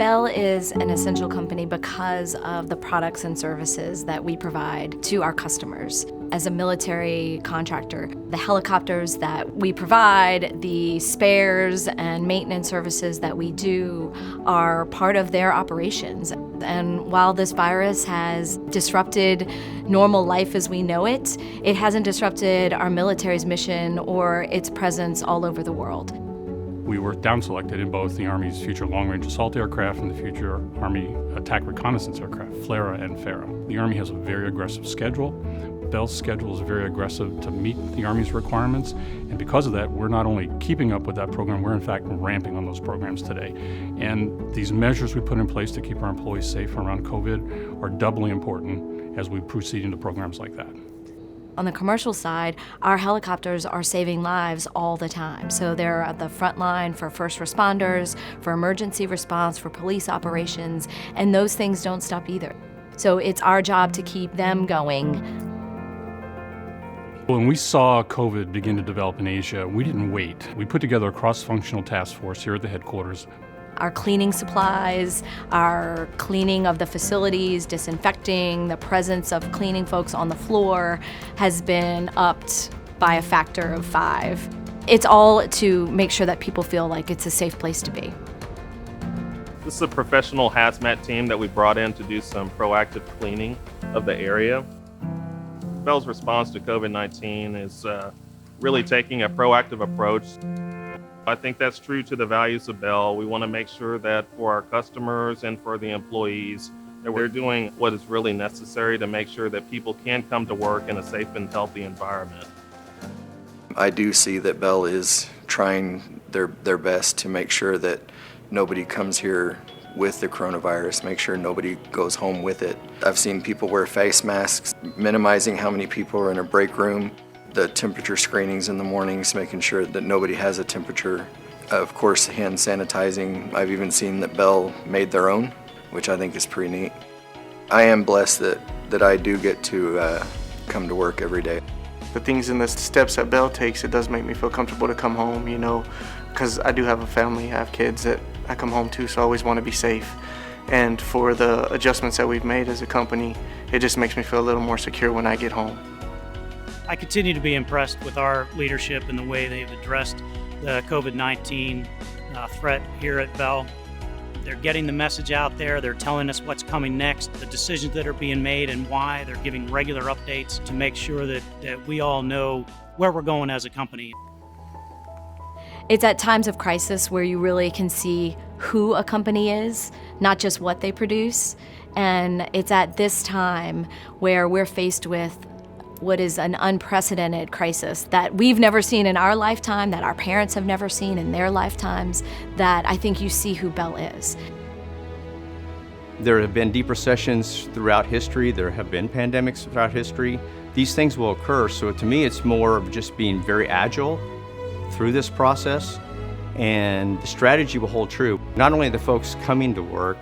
Bell is an essential company because of the products and services that we provide to our customers. As a military contractor, the helicopters that we provide, the spares and maintenance services that we do are part of their operations. And while this virus has disrupted normal life as we know it, it hasn't disrupted our military's mission or its presence all over the world. We were down-selected in both the Army's Future Long-Range Assault Aircraft and the Future Army Attack Reconnaissance Aircraft, FLRAA and FARA. The Army has a very aggressive schedule. Bell's schedule is very aggressive to meet the Army's requirements, and because of that, we're not only keeping up with that program, we're in fact ramping on those programs today. And these measures we put in place to keep our employees safe around COVID are doubly important as we proceed into programs like that. On the commercial side, our helicopters are saving lives all the time. So they're at the front line for first responders, for emergency response, for police operations, and those things don't stop either. So it's our job to keep them going. When we saw COVID begin to develop in Asia, we didn't wait. We put together a cross-functional task force here at the headquarters. Our cleaning supplies, our cleaning of the facilities, disinfecting, the presence of cleaning folks on the floor has been upped by a factor of 5. It's all to make sure that people feel like it's a safe place to be. This is a professional hazmat team that we brought in to do some proactive cleaning of the area. Bell's response to COVID-19 is really taking a proactive approach. I think that's true to the values of Bell. We want to make sure that for our customers and for the employees, that we're doing what is really necessary to make sure that people can come to work in a safe and healthy environment. I do see that Bell is trying their best to make sure that nobody comes here with the coronavirus, make sure nobody goes home with it. I've seen people wear face masks, minimizing how many people are in a break room. The temperature screenings in the mornings, making sure that nobody has a temperature. Of course, hand sanitizing. I've even seen that Bell made their own, which I think is pretty neat. I am blessed that I do get to come to work every day. The things and the steps that Bell takes, it does make me feel comfortable to come home, you know, because I do have a family, I have kids that I come home to, so I always want to be safe. And for the adjustments that we've made as a company, it just makes me feel a little more secure when I get home. I continue to be impressed with our leadership and the way they've addressed the COVID-19 threat here at Bell. They're getting the message out there, they're telling us what's coming next, the decisions that are being made and why. They're giving regular updates to make sure that we all know where we're going as a company. It's at times of crisis where you really can see who a company is, not just what they produce. And it's at this time where we're faced with what is an unprecedented crisis that we've never seen in our lifetime, that our parents have never seen in their lifetimes, that I think you see who Bell is. There have been deep recessions throughout history. There have been pandemics throughout history. These things will occur, so to me it's more of just being very agile through this process, and the strategy will hold true. Not only the folks coming to work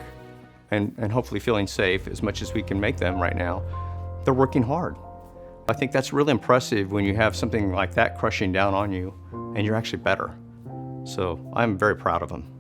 and hopefully feeling safe as much as we can make them right now, they're working hard. I think that's really impressive when you have something like that crushing down on you and you're actually better. So I'm very proud of them.